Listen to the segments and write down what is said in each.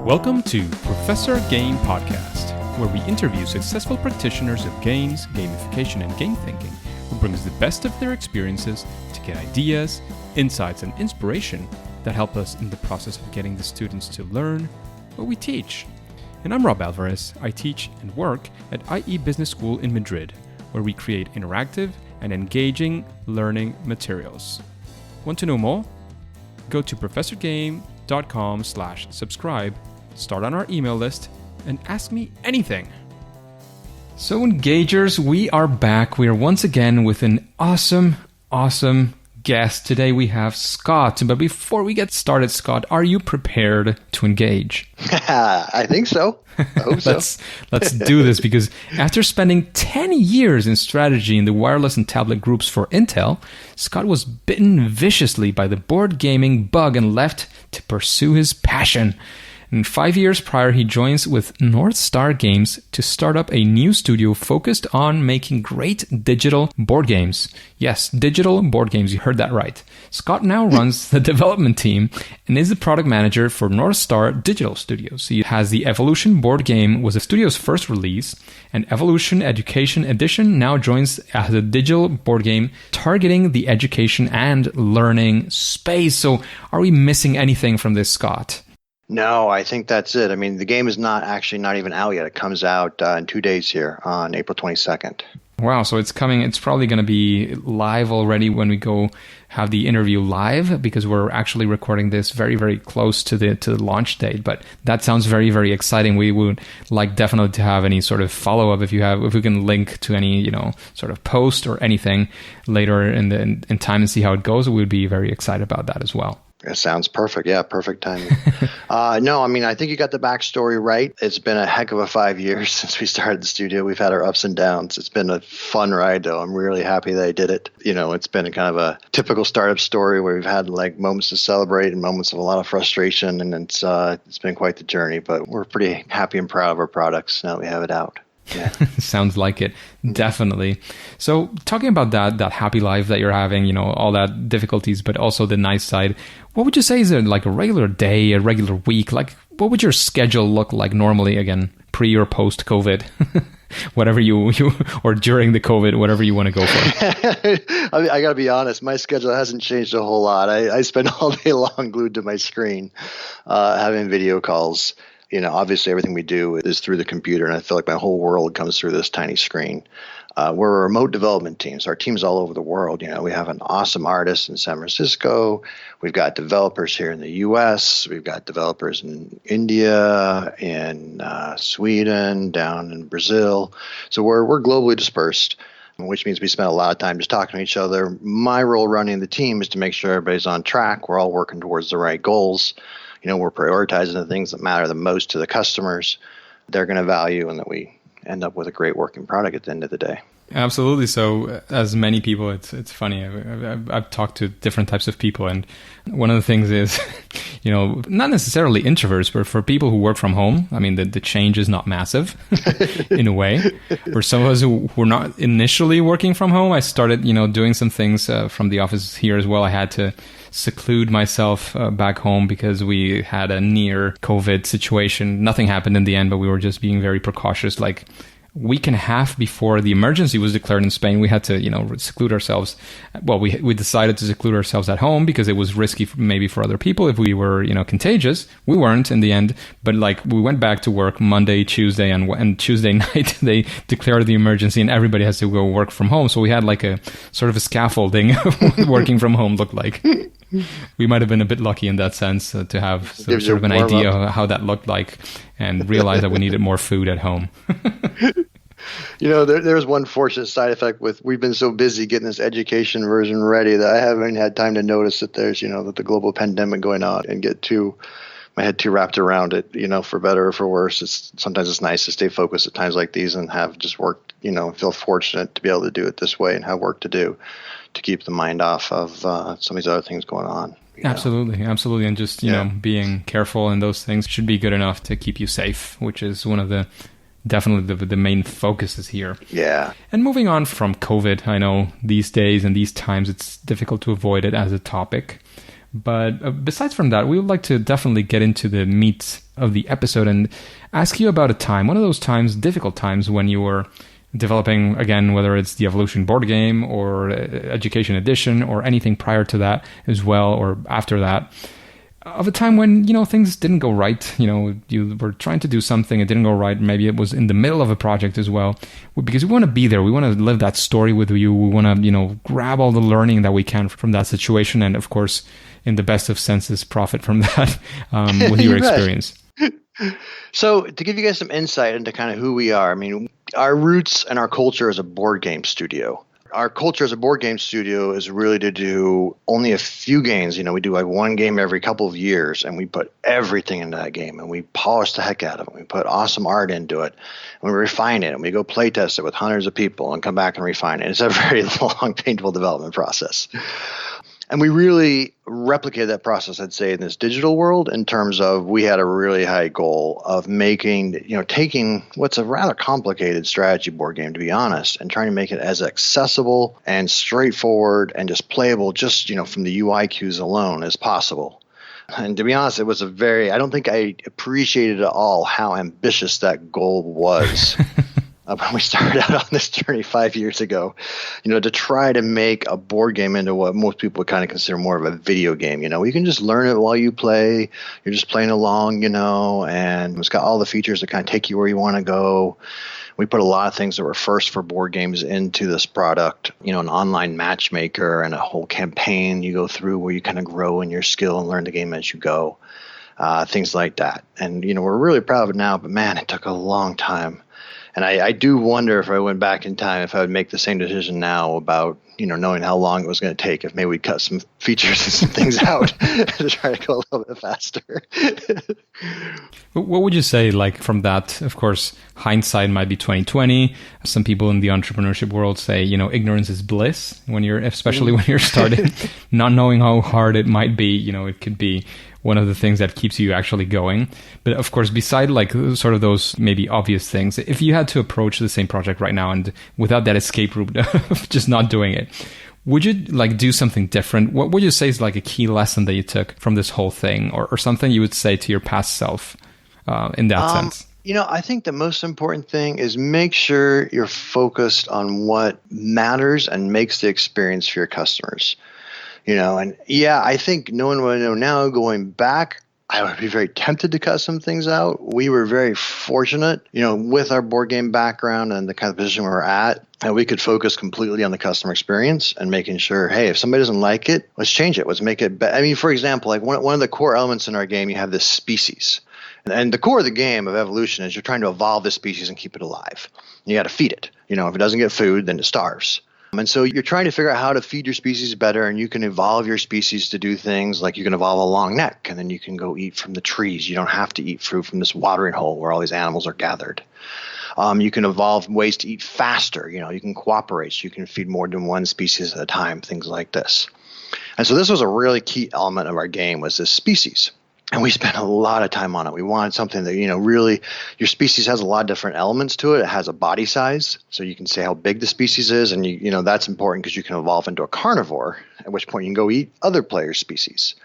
Welcome to Professor Game Podcast, where we interview successful practitioners of games, gamification, and game thinking who brings the best of their experiences to get ideas, insights, and inspiration that help us in the process of getting the students to learn what we teach. And I'm Rob Alvarez. I teach and work at IE Business School in Madrid, where we create interactive and engaging learning materials. Want to know more? Go to professorgame.com/subscribe, start on our email list, and ask me anything. So engagers, we are back. We are once again with an awesome guest. Today we have Scott. But before we get started, Scott, are you prepared to engage? I think so. I hope so. Let's do this, because after spending 10 years in strategy in the wireless and tablet groups for Intel, Scott was bitten viciously by the board gaming bug and left to pursue his passion. And 5 years prior, he joins with North Star Games to start up a new studio focused on making great digital board games. Yes, digital board games, you heard that right. Scott now runs the development team and is the product manager for North Star Digital Studios. He has the Evolution board game, was the studio's first release, and Evolution Education Edition now joins as a digital board game targeting the education and learning space. So are we missing anything from this, Scott? No, I think that's it. I mean, the game is not even out yet. It comes out in 2 days here on April 22nd. Wow, so it's coming. It's probably going to be live already when we go have the interview live, because we're actually recording this very, very close to the launch date. But that sounds very, very exciting. We would like definitely to have any sort of follow-up if we can link to any, sort of post or anything later in time and see how it goes. We would be very excited about that as well. It sounds perfect. Yeah, perfect timing. No, I mean, I think you got the backstory right. It's been a heck of a 5 years since we started the studio. We've had our ups and downs. It's been a fun ride, though. I'm really happy that I did it. It's been a kind of a typical startup story where we've had like moments to celebrate and moments of a lot of frustration, and it's been quite the journey. But we're pretty happy and proud of our products now that we have it out. Yeah. Sounds like it. Definitely. So talking about that happy life that you're having, all that difficulties, but also the nice side, what would you say is like a regular day, a regular week? Like, what would your schedule look like normally, again, pre or post COVID? Whatever you or during the COVID, whatever you want to go for. I got to be honest, my schedule hasn't changed a whole lot. I spend all day long glued to my screen, having video calls. Obviously everything we do is through the computer, and I feel like my whole world comes through this tiny screen. We're a remote development team, so our team's all over the world. We have an awesome artist in San Francisco. We've got developers here in the U.S. We've got developers in India, in Sweden, down in Brazil. So we're globally dispersed, which means we spend a lot of time just talking to each other. My role running the team is to make sure everybody's on track. We're all working towards the right goals. We're prioritizing the things that matter the most to the customers, they're going to value, and that we end up with a great working product at the end of the day. Absolutely. So as many people, it's funny. I've talked to different types of people, and one of the things is, not necessarily introverts, but for people who work from home, I mean, the change is not massive in a way. For some of us who were not initially working from home, I started, doing some things from the office here as well. I had to seclude myself back home because we had a near COVID situation. Nothing happened in the end, but we were just being very precautious. Like week and a half before the emergency was declared in Spain, we had to, seclude ourselves. Well, we decided to seclude ourselves at home because it was risky maybe for other people if we were, contagious. We weren't in the end, but we went back to work Monday, Tuesday, and Tuesday night they declared the emergency and everybody has to go work from home. So we had like a sort of a scaffolding of what working from home looked like. We might have been a bit lucky in that sense to have sort of an idea of how that looked like and realize that we needed more food at home. There's one fortunate side effect we've been so busy getting this education version ready that I haven't had time to notice that there's, that the global pandemic going on and get my head too wrapped around it, for better or for worse. Sometimes it's nice to stay focused at times like these and have just work, feel fortunate to be able to do it this way and have work to do to keep the mind off of some of these other things going on. Absolutely. And just, being careful and those things should be good enough to keep you safe, which is one of the definitely the main focuses here. Yeah. And moving on from COVID, I know these days and these times it's difficult to avoid it as a topic. But besides from that, we would like to definitely get into the meat of the episode and ask you about a time, one of those times, difficult times, when you were developing, again, whether it's the Evolution board game or Education Edition or anything prior to that as well, or after that, of a time when, things didn't go right. You were trying to do something, it didn't go right. Maybe it was in the middle of a project as well. Because we want to be there. We want to live that story with you. We want to, grab all the learning that we can from that situation. And of course, in the best of senses, profit from that with your experience. So to give you guys some insight into kind of who we are, I mean, our roots and our culture is a board game studio. Our culture as a board game studio is really to do only a few games. We do like one game every couple of years, and we put everything into that game, and we polish the heck out of it. We put awesome art into it, and we refine it, and we go play test it with hundreds of people and come back and refine it. It's a very long, painful development process. And we really replicated that process, I'd say, in this digital world in terms of we had a really high goal of taking what's a rather complicated strategy board game, to be honest, and trying to make it as accessible and straightforward and just playable just, from the UI cues alone as possible. And to be honest, it was I don't think I appreciated at all how ambitious that goal was. When we started out on this journey 5 years ago, to try to make a board game into what most people would kind of consider more of a video game. You can just learn it while you play. You're just playing along, and it's got all the features that kind of take you where you want to go. We put a lot of things that were first for board games into this product, an online matchmaker and a whole campaign you go through where you kind of grow in your skill and learn the game as you go, things like that. And, we're really proud of it now, but man, it took a long time. And I do wonder if I went back in time, if I would make the same decision now about, knowing how long it was going to take, if maybe we'd cut some features and some things out to try to go a little bit faster. What would you say, like, from that? Of course, hindsight might be 2020. Some people in the entrepreneurship world say, ignorance is bliss especially when you're starting, not knowing how hard it might be. It could be one of the things that keeps you actually going. But of course, beside like sort of those maybe obvious things, if you had to approach the same project right now and without that escape route of just not doing it, would you like do something different? What would you say is like a key lesson that you took from this whole thing, or something you would say to your past self in that sense? I think the most important thing is make sure you're focused on what matters and makes the experience for your customers. I think knowing what I know now, going back, I would be very tempted to cut some things out. We were very fortunate, with our board game background and the kind of position we're at, and we could focus completely on the customer experience and making sure, hey, if somebody doesn't like it, let's change it. Let's make it better. I mean, for example, like one of the core elements in our game, you have this species. And the core of the game of evolution is you're trying to evolve the species and keep it alive. You got to feed it. If it doesn't get food, then it starves. And so you're trying to figure out how to feed your species better, and you can evolve your species to do things like you can evolve a long neck, and then you can go eat from the trees. You don't have to eat fruit from this watering hole where all these animals are gathered. You can evolve ways to eat faster. You can cooperate, so you can feed more than one species at a time, things like this. And so this was a really key element of our game, was this species. And we spent a lot of time on it. We wanted something that, really, your species has a lot of different elements to it. It has a body size, so you can say how big the species is. And, that's important because you can evolve into a carnivore, at which point you can go eat other players' species.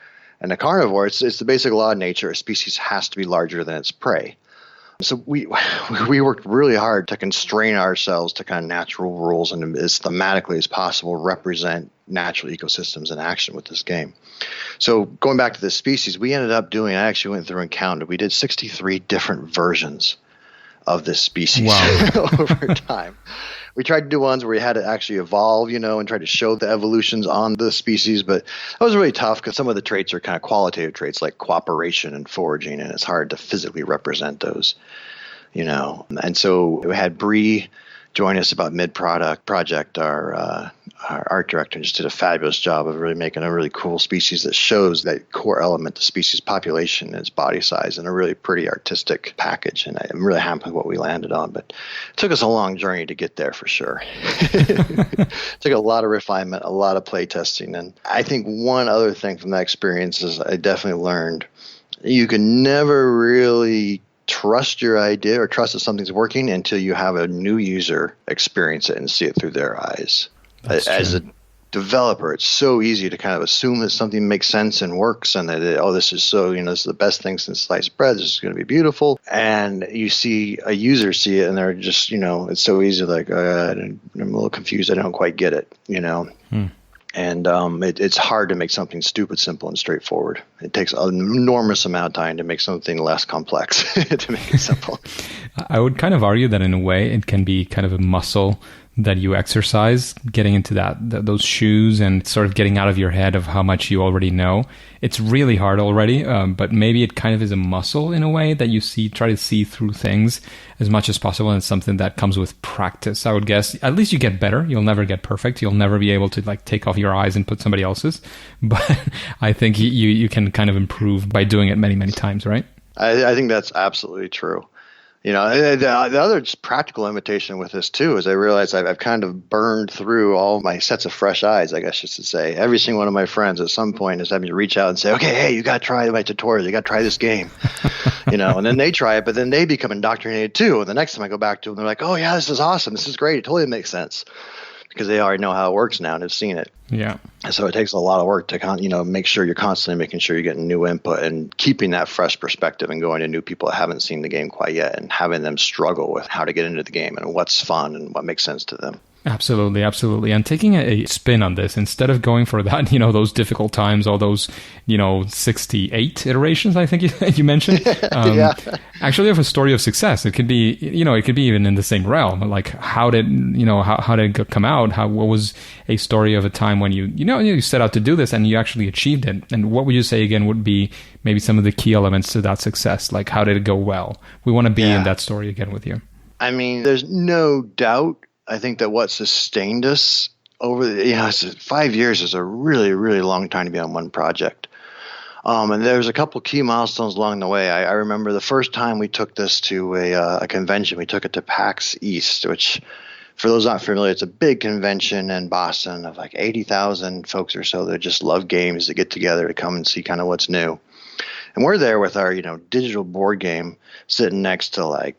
And a carnivore, it's the basic law of nature. A species has to be larger than its prey. So we worked really hard to constrain ourselves to kind of natural rules and as thematically as possible represent natural ecosystems in action with this game. So going back to the species, I actually went through and counted. We did 63 different versions of this species. Wow. Over time. We tried to do ones where we had to actually evolve, and try to show the evolutions on the species, but that was really tough because some of the traits are kind of qualitative traits like cooperation and foraging, and it's hard to physically represent those, And so we had Bree join us about project. Our art director just did a fabulous job of really making a really cool species that shows that core element, the species population and its body size, in a really pretty artistic package. And I'm really happy with what we landed on, but it took us a long journey to get there for sure. It took a lot of refinement, a lot of play testing. And I think one other thing from that experience is I definitely learned you can never really trust your idea or trust that something's working until you have a new user experience it and see it through their eyes. developer, it's so easy to kind of assume that something makes sense and works, and that this is so, this is the best thing since sliced bread. This is going to be beautiful. And you see a user see it, and they're just, it's so easy. Like, I'm a little confused. I don't quite get it. And it's hard to make something stupid, simple, and straightforward. It takes an enormous amount of time to make something less complex to make it simple. I would kind of argue that in a way it can be kind of a muscle that you exercise, getting into those shoes and sort of getting out of your head of how much you already know. It's really hard already, but maybe it kind of is a muscle in a way that you try to see through things as much as possible, and it's something that comes with practice, I would guess. At least you get better. You'll never get perfect. You'll never be able to like take off your eyes and put somebody else's, but I think you can kind of improve by doing it many, many times, right? I think that's absolutely true. The other just practical limitation with this too is I realize I've kind of burned through all my sets of fresh eyes, I guess you should say. Every single one of my friends at some point is having to reach out and say, okay, hey, you got to try my tutorial. You got to try this game, and then they try it, but then they become indoctrinated too. And the next time I go back to them, they're like, oh yeah, this is awesome. This is great. It totally makes sense because they already know how it works now and have seen it. Yeah. And so it takes a lot of work to make sure you're constantly making sure you're getting new input and keeping that fresh perspective and going to new people that haven't seen the game quite yet and having them struggle with how to get into the game and what's fun and what makes sense to them. Absolutely, absolutely. And taking a spin on this, instead of going for that, those difficult times, all those, 68 iterations, I think you mentioned. Yeah. Actually have a story of success. It could be, it could be even in the same realm. Like how did it come out? What was a story of a time when you set out to do this and you actually achieved it? And what would you say again would be maybe some of the key elements to that success? Like how did it go well? We want to be in that story again with you. I mean, there's no doubt. I think that what sustained us over 5 years is a really, really long time to be on one project. And there's a couple key milestones along the way. I remember the first time we took this to a convention. We took it to PAX East, which, for those not familiar, it's a big convention in Boston of like 80,000 folks or so that just love games, that get together to come and see kind of what's new. And we're there with our, digital board game sitting next to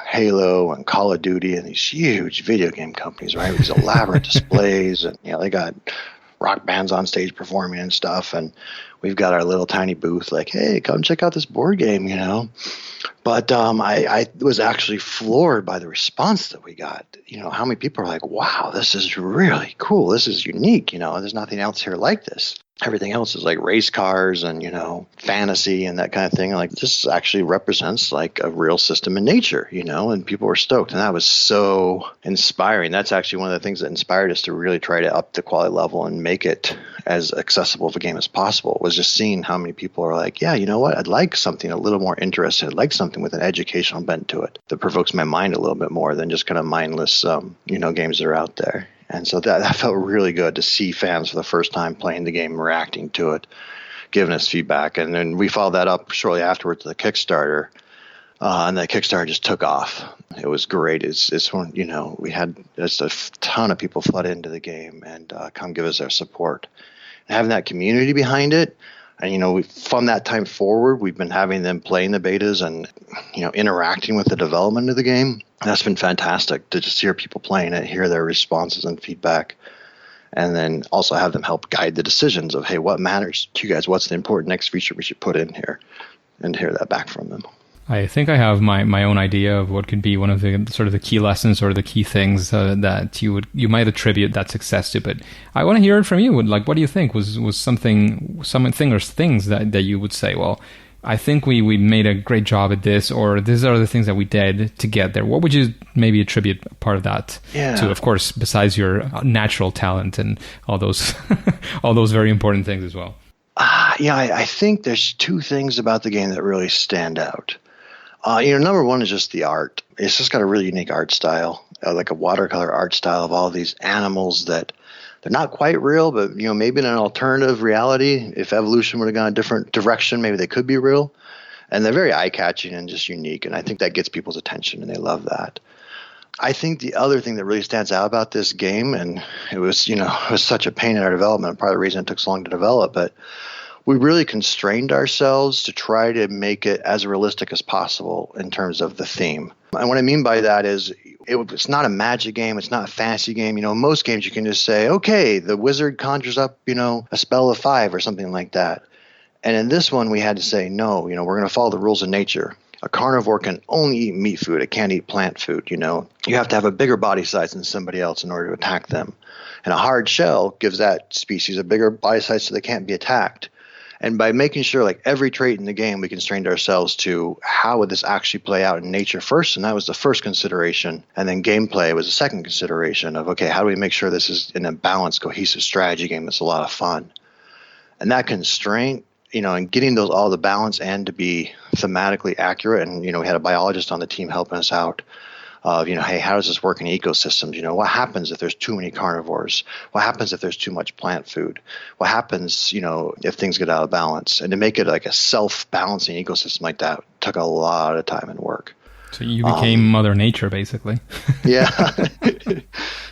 Halo and Call of Duty and these huge video game companies, right? These elaborate displays, and they got rock bands on stage performing and stuff. And we've got our little tiny booth, like, hey, come check out this board game, But I was actually floored by the response that we got. How many people are like, wow, this is really cool. This is unique. There's nothing else here like this. Everything else is like race cars and, fantasy and that kind of thing. Like, this actually represents like a real system in nature, and people were stoked. And that was so inspiring. That's actually one of the things that inspired us to really try to up the quality level and make it as accessible of a game as possible, was just seeing how many people are like, yeah, you know what? I'd like something a little more interesting. I'd like something with an educational bent to it that provokes my mind a little bit more than just kind of mindless, games that are out there. And so that felt really good to see fans for the first time playing the game, reacting to it, giving us feedback. And then we followed that up shortly afterwards with the Kickstarter. And that Kickstarter just took off. It was great. It's when, we had just a ton of people flood into the game and come give us their support. And having that community behind it, and, from that time forward, we've been having them playing the betas and, interacting with the development of the game. That's been fantastic to just hear people playing it, hear their responses and feedback, and then also have them help guide the decisions of, hey, what matters to you guys? What's the important next feature we should put in here? And hear that back from them. I think I have my own idea of what could be one of the sort of the key lessons or the key things that you might attribute that success to. But I want to hear it from you. Like, what do you think was something or things that you would say? Well, I think we made a great job at this, or these are the things that we did to get there. What would you maybe attribute part of that to? Of course, besides your natural talent and all those all those very important things as well. I think there's two things about the game that really stand out. Number one is just the art. It's just got a really unique art style, like a watercolor art style of all these animals that they're not quite real, but maybe in an alternative reality, if evolution would have gone a different direction, maybe they could be real. And they're very eye-catching and just unique, and I think that gets people's attention, and they love that. I think the other thing that really stands out about this game, and it was such a pain in our development, part of the reason it took so long to develop, but we really constrained ourselves to try to make it as realistic as possible in terms of the theme. And what I mean by that is It's not a magic game. It's not a fantasy game. In most games you can just say, okay, the wizard conjures up, a spell of 5 or something like that. And in this one, we had to say, no, we're going to follow the rules of nature. A carnivore can only eat meat food. It can't eat plant food, You have to have a bigger body size than somebody else in order to attack them. And a hard shell gives that species a bigger body size so they can't be attacked. And by making sure, like every trait in the game, we constrained ourselves to how would this actually play out in nature first, and that was the first consideration. And then gameplay was the second consideration of, okay, how do we make sure this is in a balanced, cohesive strategy game that's a lot of fun? And that constraint, and getting those all the balance and to be thematically accurate. And, we had a biologist on the team helping us out of, hey, how does this work in ecosystems? What happens if there's too many carnivores? What happens if there's too much plant food? What happens, if things get out of balance? And to make it like a self-balancing ecosystem like that took a lot of time and work. So you became Mother Nature, basically. Yeah,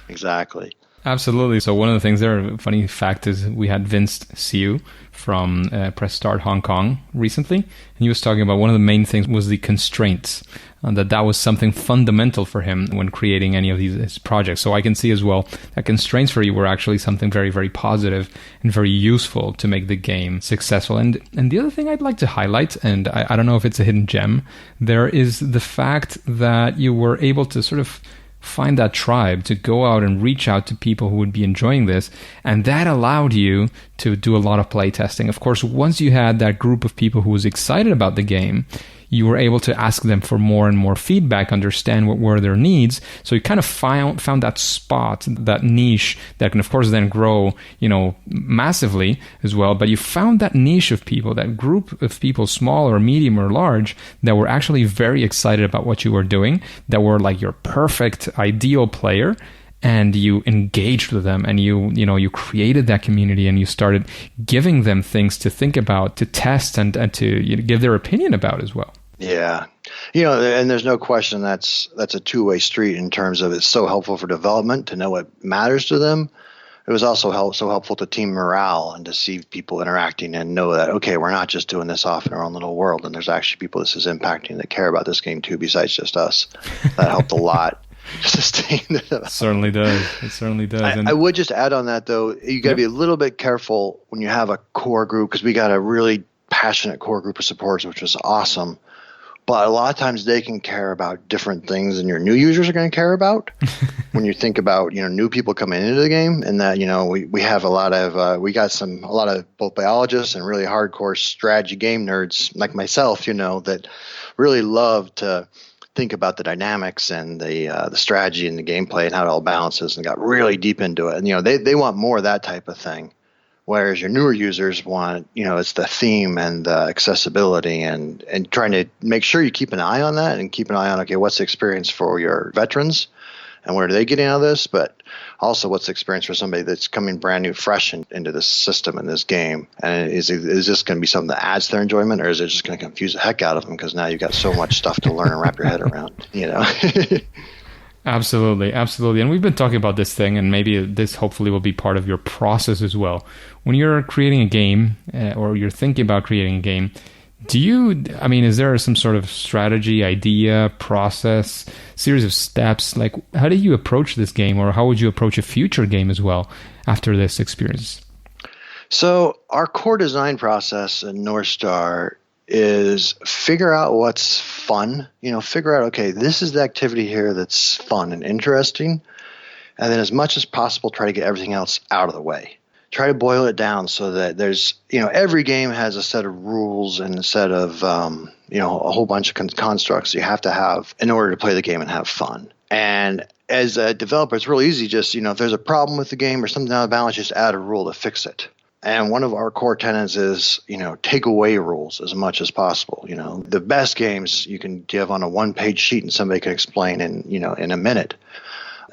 exactly. Absolutely. So one of the things there, funny fact is we had Vince Siu from Press Start Hong Kong recently, and he was talking about one of the main things was the constraints, and that was something fundamental for him when creating any of his projects. So I can see as well that constraints for you were actually something very, very positive and very useful to make the game successful. And the other thing I'd like to highlight, and I don't know if it's a hidden gem, there is the fact that you were able to sort of find that tribe, to go out and reach out to people who would be enjoying this. And that allowed you to do a lot of play testing. Of course, once you had that group of people who was excited about the game, you were able to ask them for more and more feedback, understand what were their needs. So you kind of found that spot, that niche that can, of course, then grow, massively as well. But you found that niche of people, that group of people, small or medium or large, that were actually very excited about what you were doing, that were like your perfect, ideal player. And you engaged with them, and you created that community, and you started giving them things to think about, to test, and to give their opinion about as well. Yeah. And there's no question that's a two-way street in terms of it's so helpful for development to know what matters to them. It was also so helpful to team morale and to see people interacting and know that, okay, we're not just doing this off in our own little world, and there's actually people this is impacting that care about this game too besides just us. That helped a lot. It certainly does. It certainly does. I would just add on that, though, you got to be a little bit careful when you have a core group, because we got a really passionate core group of supporters, which was awesome. But a lot of times they can care about different things than your new users are going to care about. When you think about, new people coming into the game, and that, we have a lot of both biologists and really hardcore strategy game nerds like myself, that really love to think about the dynamics and the strategy and the gameplay and how it all balances, and got really deep into it. And, they want more of that type of thing. Whereas your newer users want, it's the theme and the accessibility and trying to make sure you keep an eye on that and keep an eye on, okay, what's the experience for your veterans and what are they getting out of this? But also what's the experience for somebody that's coming brand new, fresh into this system and this game? And is this going to be something that adds to their enjoyment, or is it just going to confuse the heck out of them because now you've got so much stuff to learn and wrap your head around, Absolutely, absolutely. And we've been talking about this thing, and maybe this hopefully will be part of your process as well. When you're creating a game or you're thinking about creating a game, is there some sort of strategy, idea, process, series of steps? Like, how do you approach this game, or how would you approach a future game as well after this experience? So our core design process in North Star is figure out what's fun, figure out, okay, this is the activity here that's fun and interesting. And then as much as possible, try to get everything else out of the way. Try to boil it down so that there's, every game has a set of rules and a set of, a whole bunch of constructs you have to have in order to play the game and have fun. And as a developer, it's real easy just, if there's a problem with the game or something out of balance, just add a rule to fix it. And one of our core tenets is, take away rules as much as possible. The best games you can give on a one-page sheet and somebody can explain in a minute.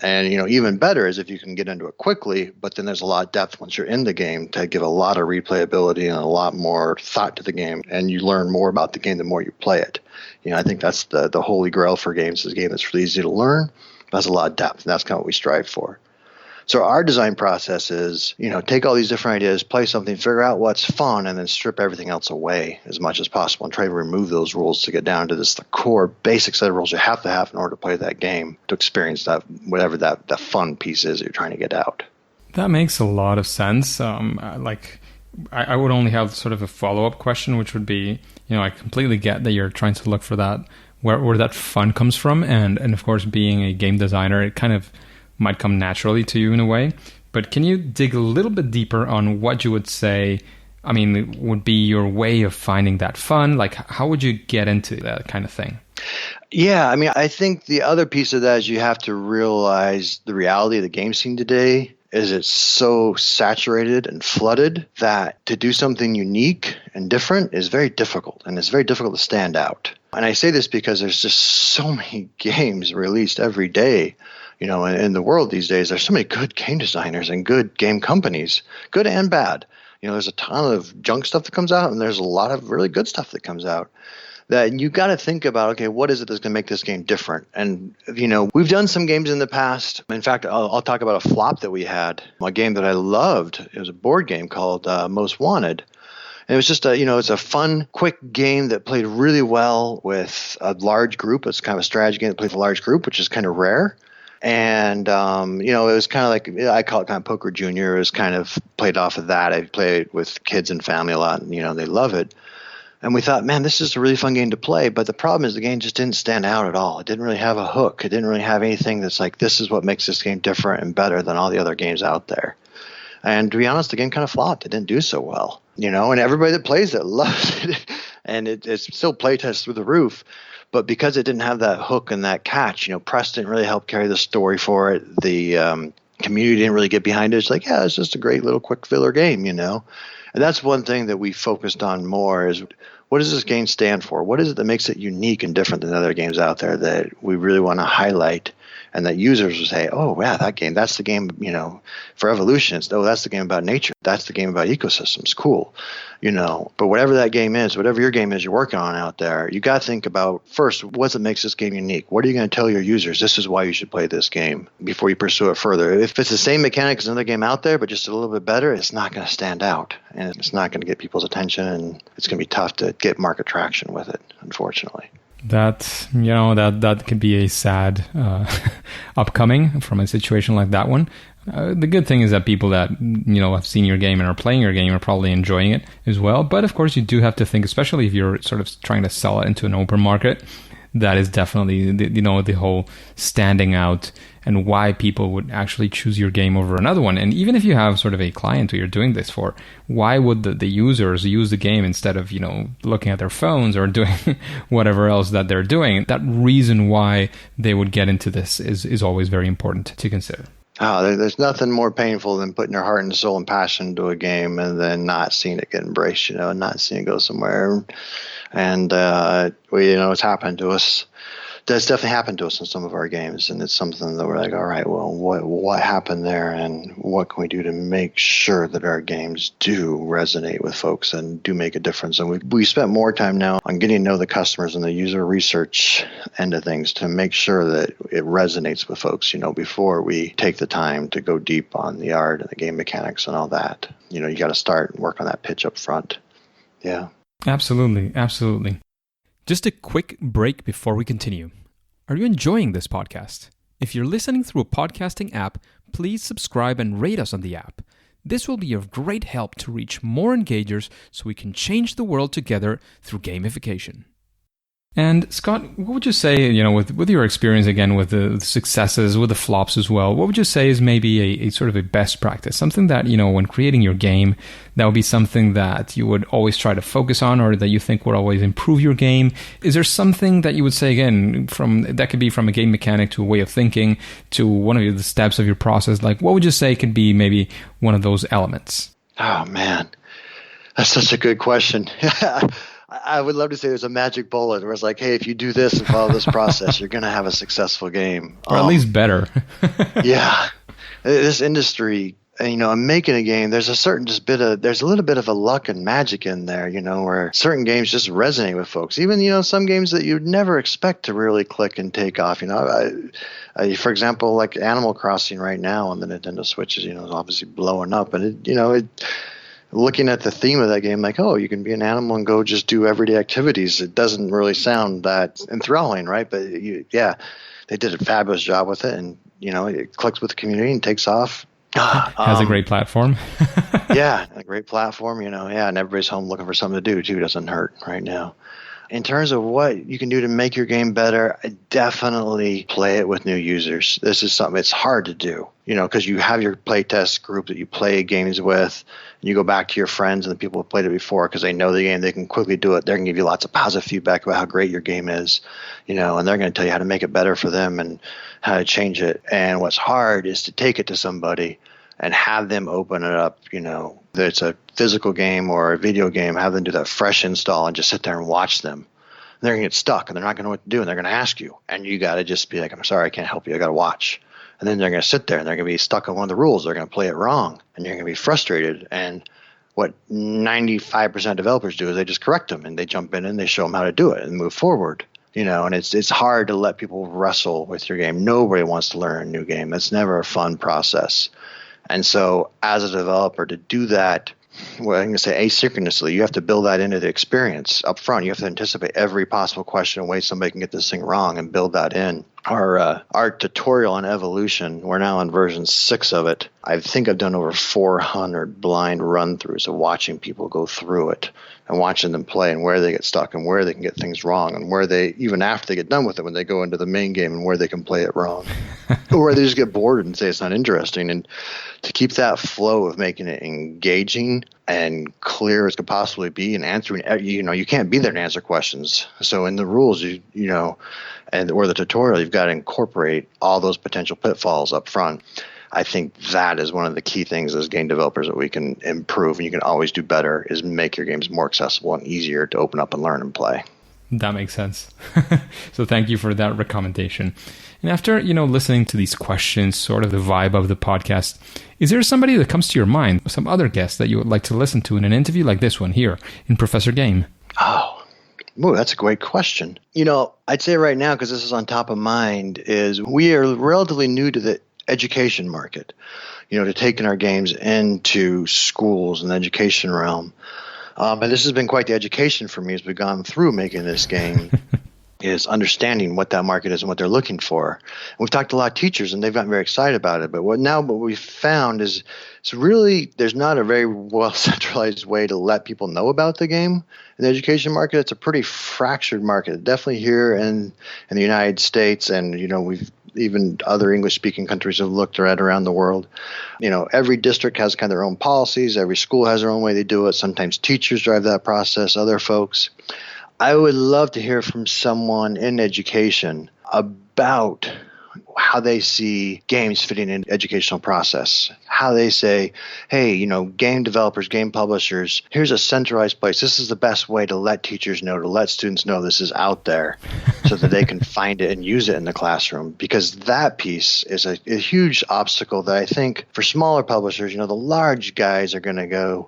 And, even better is if you can get into it quickly, but then there's a lot of depth once you're in the game to give a lot of replayability and a lot more thought to the game. And you learn more about the game the more you play it. I think that's the holy grail for games, is a game that's really easy to learn, but has a lot of depth. And that's kind of what we strive for. So our design process is, take all these different ideas, play something, figure out what's fun, and then strip everything else away as much as possible and try to remove those rules to get down to the core basic set of rules you have to have in order to play that game, to experience that, whatever that fun piece is that you're trying to get out. That makes a lot of sense. I would only have sort of a follow-up question, which would be, I completely get that you're trying to look for that, where that fun comes from. And of course, being a game designer, it kind of might come naturally to you in a way. But can you dig a little bit deeper on what you would say, would be your way of finding that fun? Like, how would you get into that kind of thing? Yeah, I think the other piece of that is you have to realize the reality of the game scene today is it's so saturated and flooded that to do something unique and different is very difficult, and it's very difficult to stand out. And I say this because there's just so many games released every day. In the world these days, there's so many good game designers and good game companies, good and bad. There's a ton of junk stuff that comes out, and there's a lot of really good stuff that comes out. That you got to think about, okay, what is it that's going to make this game different? And, we've done some games in the past. In fact, I'll talk about a flop that we had, a game that I loved. It was a board game called Most Wanted. And it was just it's a fun, quick game that played really well with a large group. It's kind of a strategy game that plays with a large group, which is kind of rare. And, it was kind of like, I call it kind of Poker Junior. It was kind of played off of that. I played with kids and family a lot, and, they love it. And we thought, man, this is a really fun game to play. But the problem is the game just didn't stand out at all. It didn't really have a hook. It didn't really have anything that's like, this is what makes this game different and better than all the other games out there. And to be honest, the game kind of flopped. It didn't do so well, and everybody that plays it loves it. And it's still playtest through the roof. But because it didn't have that hook and that catch, press didn't really help carry the story for it. The community didn't really get behind it. It's like, yeah, it's just a great little quick filler game, And that's one thing that we focused on more is, what does this game stand for? What is it that makes it unique and different than other games out there that we really want to highlight, and that users will say, oh, yeah, that's the game, for evolution. That's the game about nature. That's the game about ecosystems. Cool. But whatever that game is, whatever your game is you're working on out there, you got to think about first, what makes this game unique? What are you going to tell your users? This is why you should play this game before you pursue it further. If it's the same mechanic as another game out there, but just a little bit better, it's not going to stand out, and it's not going to get people's attention, and it's going to be tough to get market traction with it, unfortunately. That could be a sad upcoming from a situation like that one. The good thing is that people that have seen your game and are playing your game are probably enjoying it as well. But of course, you do have to think, especially if you're sort of trying to sell it into an open market, that is definitely the whole standing out and why people would actually choose your game over another one. And even if you have sort of a client who you're doing this for, why would the users use the game instead of looking at their phones or doing whatever else that they're doing? That reason why they would get into this is always very important to consider. Oh, there's nothing more painful than putting your heart and soul and passion into a game and then not seeing it get embraced, and not seeing it go somewhere. And it's happened to us. That's definitely happened to us in some of our games, and it's something that we're like, all right, well, what happened there, and what can we do to make sure that our games do resonate with folks and do make a difference? And we spent more time now on getting to know the customers and the user research end of things to make sure that it resonates with folks, before we take the time to go deep on the art and the game mechanics and all that. You got to start and work on that pitch up front. Yeah. Absolutely. Absolutely. Just a quick break before we continue. Are you enjoying this podcast? If you're listening through a podcasting app, please subscribe and rate us on the app. This will be of great help to reach more engagers so we can change the world together through gamification. And Scott, what would you say, with your experience again with the successes, with the flops as well, what would you say is maybe a sort of a best practice? Something that, when creating your game, that would be something that you would always try to focus on or that you think would always improve your game? Is there something that you would say, again, that could be from a game mechanic to a way of thinking to one of the steps of your process? Like, what would you say could be maybe one of those elements? Oh, man. That's such a good question. I would love to say there's a magic bullet where it's like, hey, if you do this and follow this process, you're going to have a successful game. Or at least better. Yeah. This industry, And, in making a game, there's there's a little bit of a luck and magic in there, where certain games just resonate with folks. Even, some games that you'd never expect to really click and take off. For example, like Animal Crossing right now on the Nintendo Switch is, obviously blowing up. And looking at the theme of that game, like, oh, you can be an animal and go just do everyday activities. It doesn't really sound that enthralling, right? But they did a fabulous job with it, and it clicks with the community and takes off. Has a great platform. Yeah, a great platform. And everybody's home looking for something to do too. Doesn't hurt right now. In terms of what you can do to make your game better, I definitely play it with new users. This is something it's hard to do, because you have your playtest group that you play games with, and you go back to your friends and the people who played it before because they know the game. They can quickly do it. They're going to give you lots of positive feedback about how great your game is, and they're going to tell you how to make it better for them and how to change it. And what's hard is to take it to somebody and have them open it up, that it's a physical game or a video game, have them do that fresh install and just sit there and watch them. And they're going to get stuck and they're not going to know what to do, and they're going to ask you. And you got to just be like, I'm sorry, I can't help you. I got to watch. And then they're going to sit there and they're going to be stuck on one of the rules. They're going to play it wrong, and you're going to be frustrated. And what 95% of developers do is they just correct them, and they jump in and they show them how to do it and move forward. And it's hard to let people wrestle with your game. Nobody wants to learn a new game. It's never a fun process. And so as a developer, to do that, well, I'm going to say asynchronously, you have to build that into the experience up front. You have to anticipate every possible question and way somebody can get this thing wrong and build that in. Our tutorial on evolution, we're now on version 6 of it. I think I've done over 400 blind run-throughs of watching people go through it and watching them play and where they get stuck and where they can get things wrong and where they, even after they get done with it, when they go into the main game and where they can play it wrong. Or where they just get bored and say it's not interesting. And to keep that flow of making it engaging and clear as could possibly be and answering, you can't be there to answer questions. So in the rules, or the tutorial, you've got to incorporate all those potential pitfalls up front. I think that is one of the key things as game developers that we can improve and you can always do better is make your games more accessible and easier to open up and learn and play. That makes sense. So thank you for that recommendation. And after, listening to these questions, sort of the vibe of the podcast, is there somebody that comes to your mind, some other guest that you would like to listen to in an interview like this one here in Professor Game? Ooh, that's a great question. I'd say right now, because this is on top of mind, is we are relatively new to the education market, to taking our games into schools and the education realm. And this has been quite the education for me as we've gone through making this game, is understanding what that market is and what they're looking for. And we've talked to a lot of teachers, and they've gotten very excited about it. But what we've found is it's really there's not a very well centralized way to let people know about the game. In the education market, it's a pretty fractured market. Definitely here in the United States, and we've even other English-speaking countries have looked around the world. Every district has kind of their own policies. Every school has their own way they do it. Sometimes teachers drive that process, other folks. I would love to hear from someone in education about how they see games fitting in the educational process, how they say, hey, game developers, game publishers, here's a centralized place. This is the best way to let teachers know, to let students know this is out there so that they can find it and use it in the classroom. Because that piece is a huge obstacle that I think for smaller publishers, the large guys are going to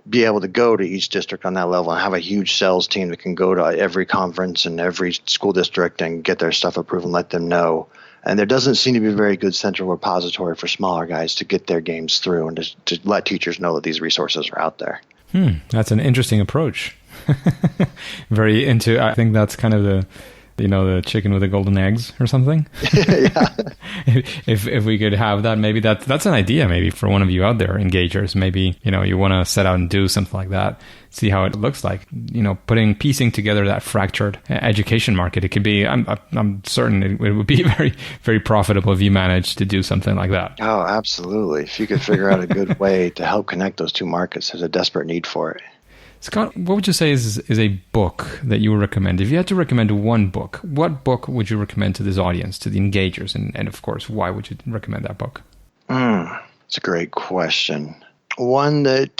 be able to go to each district on that level and have a huge sales team that can go to every conference and every school district and get their stuff approved and let them know. And there doesn't seem to be a very good central repository for smaller guys to get their games through and to let teachers know that these resources are out there. That's an interesting approach. I think that's kind of the chicken with the golden eggs or something. Yeah. If we could have that, maybe that's an idea maybe for one of you out there, engagers. Maybe, you want to set out and do something like that, see how it looks like, piecing together that fractured education market. It could be, I'm certain it would be very, very profitable if you managed to do something like that. Oh, absolutely. If you could figure out a good way to help connect those two markets, there's a desperate need for it. Scott, what would you say is a book that you would recommend? If you had to recommend one book, what book would you recommend to this audience, to the engagers? And of course, why would you recommend that book? It's a great question. One that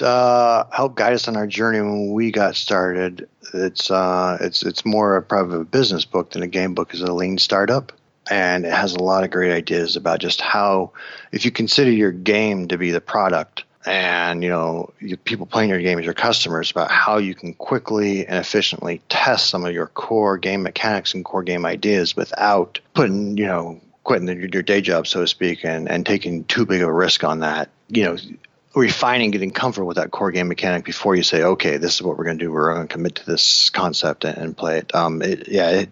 helped guide us on our journey when we got started. It's more probably a business book than a game book. Is a Lean Startup. And it has a lot of great ideas about just how, if you consider your game to be the product, and people playing your game as your customers, about how you can quickly and efficiently test some of your core game mechanics and core game ideas without quitting your day job, so to speak, and taking too big of a risk on that. Refining, getting comfort with that core game mechanic before you say, okay, this is what we're going to do. We're going to commit to this concept and play it. A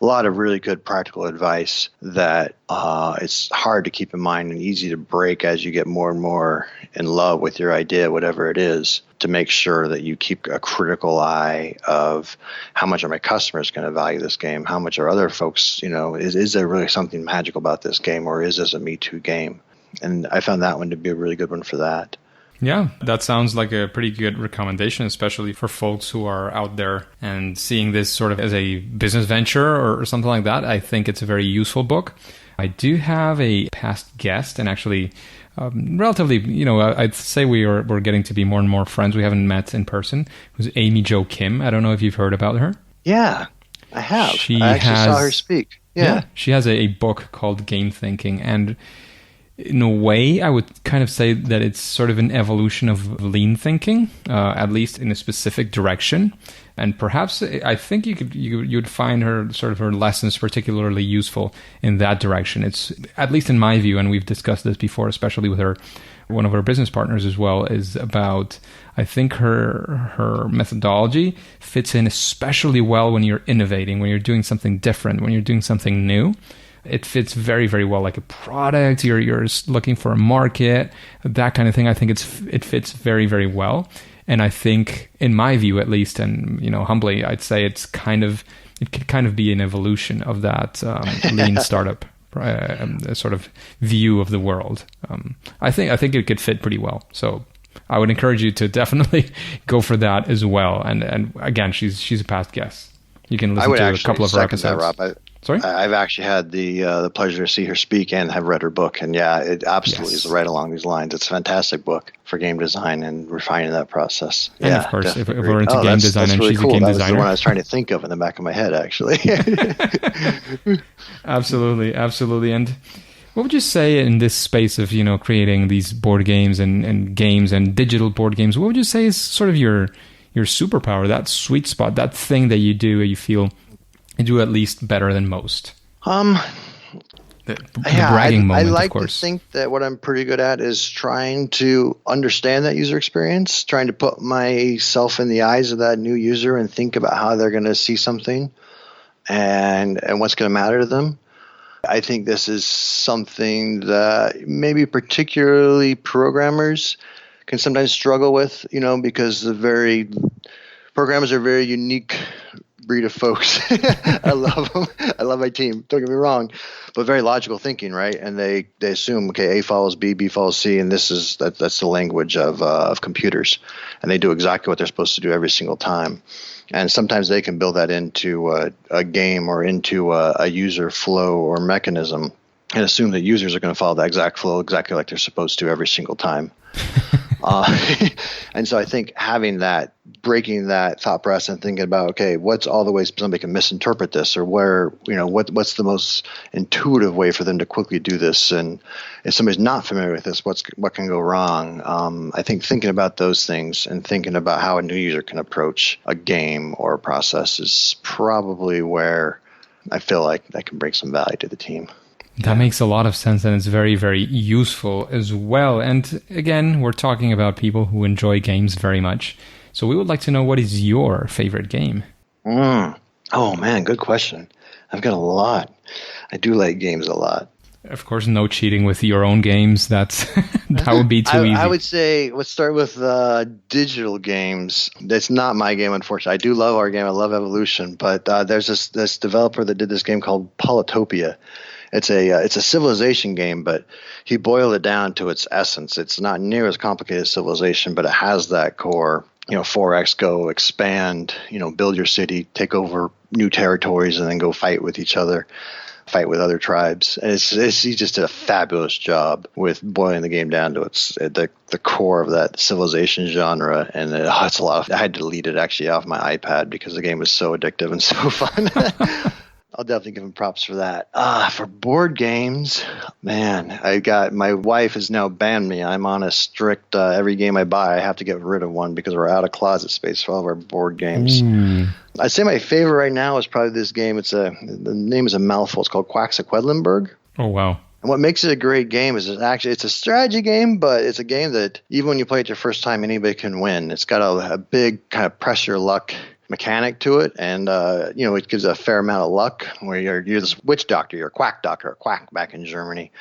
lot of really good practical advice that it's hard to keep in mind and easy to break as you get more and more in love with your idea, whatever it is, to make sure that you keep a critical eye of how much are my customers going to value this game? How much are other folks, is there really something magical about this game, or is this a Me Too game? And I found that one to be a really good one for that. Yeah, that sounds like a pretty good recommendation, especially for folks who are out there and seeing this sort of as a business venture or something like that. I think it's a very useful book. I do have a past guest, and actually relatively, I'd say we're getting to be more and more friends. We haven't met in person. Who's Amy Jo Kim. I don't know if you've heard about her. Yeah, I have. I actually saw her speak. Yeah. She has a book called Game Thinking, and in a way, I would kind of say that it's sort of an evolution of lean thinking, at least in a specific direction. And perhaps I think you'd find her lessons particularly useful in that direction. It's, at least in my view, and we've discussed this before, especially with one of her business partners as well, is about, I think her methodology fits in especially well when you're innovating, when you're doing something different, when you're doing something new. It fits very, very well, like a product. You're looking for a market, that kind of thing. I think it fits very, very well. And I think, in my view at least, and humbly, I'd say it could kind of be an evolution of that lean startup sort of view of the world. I think it could fit pretty well. So I would encourage you to definitely go for that as well. And again, she's a past guest. You can listen to a couple of her episodes. That, Rob. Sorry? I've actually had the pleasure to see her speak and have read her book. And yeah, it absolutely is right along these lines. It's a fantastic book for game design and refining that process. And yeah, of course, if we're into game design and really she's a game designer. That was the one I was trying to think of in the back of my head, actually. Absolutely. And what would you say in this space of, creating these board games and games and digital board games, what would you say is sort of your superpower, that sweet spot, that thing that you do where you feel you do at least better than most? The bragging moment, I like of course. To think that what I'm pretty good at is trying to understand that user experience, trying to put myself in the eyes of that new user and think about how they're going to see something and what's going to matter to them. I think this is something that maybe particularly programmers can sometimes struggle with, because programmers are very unique breed of folks. I love them. I love my team. Don't get me wrong, but very logical thinking, right? And they assume, okay, A follows B, B follows C, and that's the language of computers, and they do exactly what they're supposed to do every single time. And sometimes they can build that into a game or into a user flow or mechanism, and assume that users are going to follow that exact flow exactly like they're supposed to every single time. And so I think having that, breaking that thought process and thinking about, okay, what's all the ways somebody can misinterpret this, or where, what's the most intuitive way for them to quickly do this, and if somebody's not familiar with this, what can go wrong? I think thinking about those things and thinking about how a new user can approach a game or a process is probably where I feel like I can bring some value to the team. That makes a lot of sense, and it's very, very useful as well. And again, we're talking about people who enjoy games very much. So we would like to know, what is your favorite game? Oh, man, good question. I've got a lot. I do like games a lot. Of course, no cheating with your own games. That would be too easy. I would say let's start with digital games. That's not my game, unfortunately. I do love our game. I love Evolution. But there's this developer that did this game called Polytopia. It's a civilization game, but he boiled it down to its essence. It's not near as complicated as Civilization, but it has that core, 4X, go, expand, build your city, take over new territories, and then go fight with each other, fight with other tribes. And he just did a fabulous job with boiling the game down to the core of that Civilization genre. And it's a lot. I had to delete it actually off my iPad because the game was so addictive and so fun. I'll definitely give him props for that. For board games, man, my wife has now banned me. I'm on a strict, every game I buy, I have to get rid of one because we're out of closet space for all of our board games. I'd say my favorite right now is probably this game. The name is a mouthful. It's called Quacks of Quedlinburg. Oh, wow. And what makes it a great game is it's a strategy game, but it's a game that even when you play it your first time, anybody can win. It's got a big kind of pressure luck mechanic to it, and it gives a fair amount of luck where you're this witch doctor, you're a quack doctor, a quack back in Germany,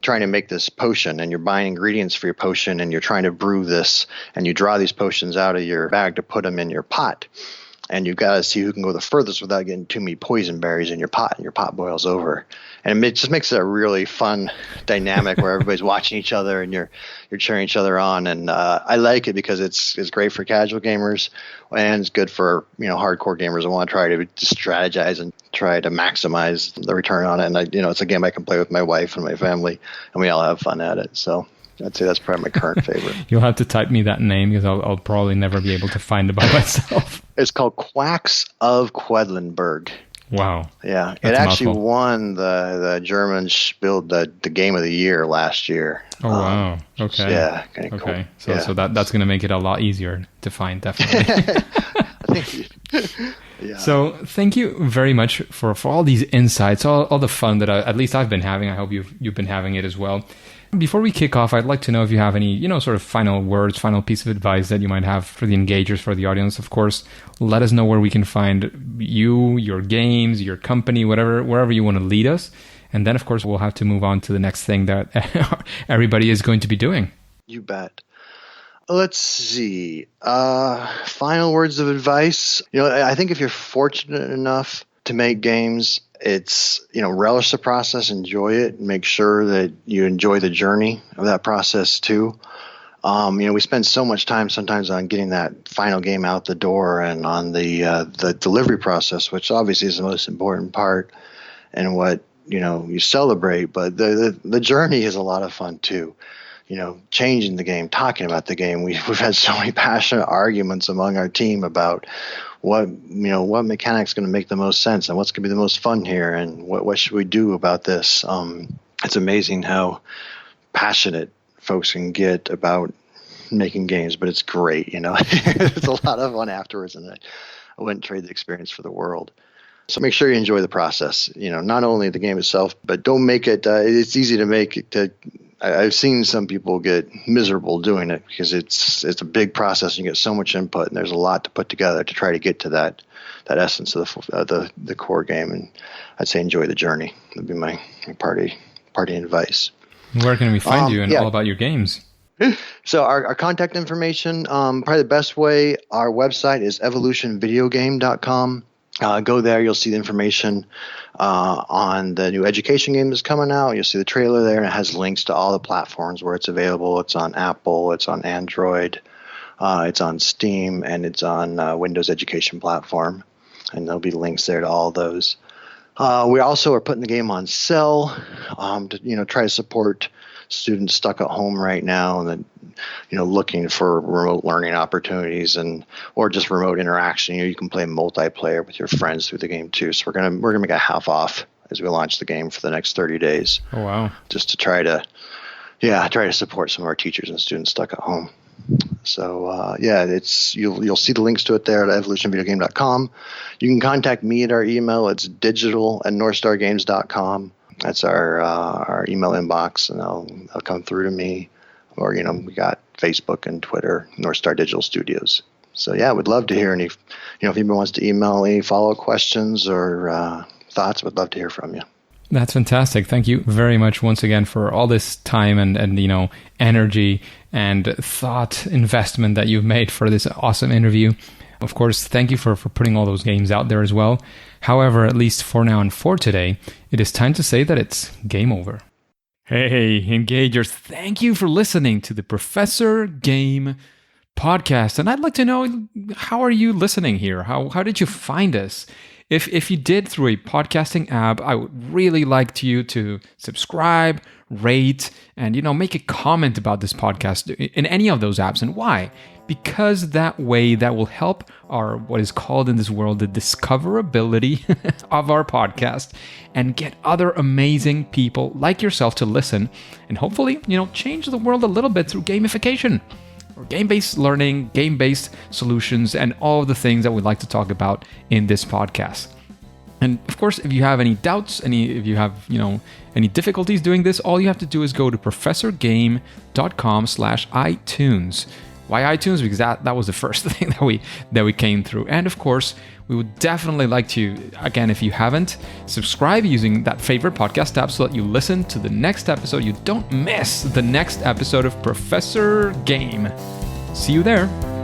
trying to make this potion, and you're buying ingredients for your potion, and you're trying to brew this, and you draw these potions out of your bag to put them in your pot. And you've got to see who can go the furthest without getting too many poison berries in your pot, and your pot boils over. And it just makes it a really fun dynamic where everybody's watching each other and you're cheering each other on. And I like it because it's great for casual gamers, and it's good for hardcore gamers who want to try to strategize and try to maximize the return on it. And it's a game I can play with my wife and my family, and we all have fun at it. So I'd say that's probably my current favorite. You'll have to type me that name because I'll probably never be able to find it by myself. It's called Quacks of Quedlinburg. Wow. Yeah. It actually won the German Spiel, the Game of the Year last year. Oh, wow. Okay. Yeah. Kind of okay. Cool. So that's going to make it a lot easier to find, definitely. Thank you. Yeah. So thank you very much for all these insights, all the fun that at least I've been having. I hope you've been having it as well. Before we kick off, I'd like to know if you have any, sort of final words, final piece of advice that you might have for the engagers, for the audience. Of course, let us know where we can find you, your games, your company, wherever you want to lead us. And then, of course, we'll have to move on to the next thing that everybody is going to be doing. You bet. Let's see. Final words of advice. I think if you're fortunate enough to make games, it's, relish the process, enjoy it, and make sure that you enjoy the journey of that process too. We spend so much time sometimes on getting that final game out the door and on the delivery process, which obviously is the most important part and what, you celebrate. But the journey is a lot of fun too. Changing the game, talking about the game. We've had so many passionate arguments among our team about what mechanic's going to make the most sense and what's going to be the most fun here, and what should we do about this. It's amazing how passionate folks can get about making games, but it's great. It's a lot of fun afterwards, and I wouldn't trade the experience for the world. So make sure you enjoy the process. Not only the game itself, but don't make it. It's easy to make it. I've seen some people get miserable doing it because it's a big process and you get so much input, and there's a lot to put together to try to get to that essence of the core game. And I'd say enjoy the journey. That'd be my party advice. Where can we find you and all about your games? So our contact information, probably the best way, our website is evolutionvideogame.com. Go there, you'll see the information on the new education game that's coming out. You'll see the trailer there, and it has links to all the platforms where it's available. It's on Apple, it's on Android, it's on Steam, and it's on Windows Education Platform. And there'll be links there to all those. We also are putting the game on sale to try to support students stuck at home right now and looking for remote learning opportunities or just remote interaction. You can play multiplayer with your friends through the game too. So we're gonna make a half off as we launch the game for the next 30 days. Oh wow! Just to try to support some of our teachers and students stuck at home. So it's you'll see the links to it there at evolutionvideogame.com. You can contact me at our email. It's digital@northstargames.com. That's our email inbox, and they'll come through to me. Or, we got Facebook and Twitter, North Star Digital Studios. So, we'd love to hear any, if anybody wants to email any follow-up questions or thoughts, we'd love to hear from you. That's fantastic. Thank you very much once again for all this time and energy and thought investment that you've made for this awesome interview. Of course, thank you for putting all those games out there as well. However, at least for now and for today, it is time to say that it's game over. Hey, Engagers, thank you for listening to the Professor Game Podcast. And I'd like to know, how are you listening here? How did you find us? If you did through a podcasting app, I would really like you to subscribe, rate, and make a comment about this podcast in any of those apps. And why? Because that way that will help our, what is called in this world, the discoverability of our podcast, and get other amazing people like yourself to listen, and hopefully, change the world a little bit through gamification, or game-based learning, game-based solutions, and all of the things that we'd like to talk about in this podcast. And of course, if you have any doubts, if you have, any difficulties doing this, all you have to do is go to professorgame.com/iTunes. Why iTunes? Because that was the first thing that we came through. And of course, we would definitely like to, again, if you haven't, subscribe using that favorite podcast app so that you listen to the next episode. You don't miss the next episode of Professor Game. See you there.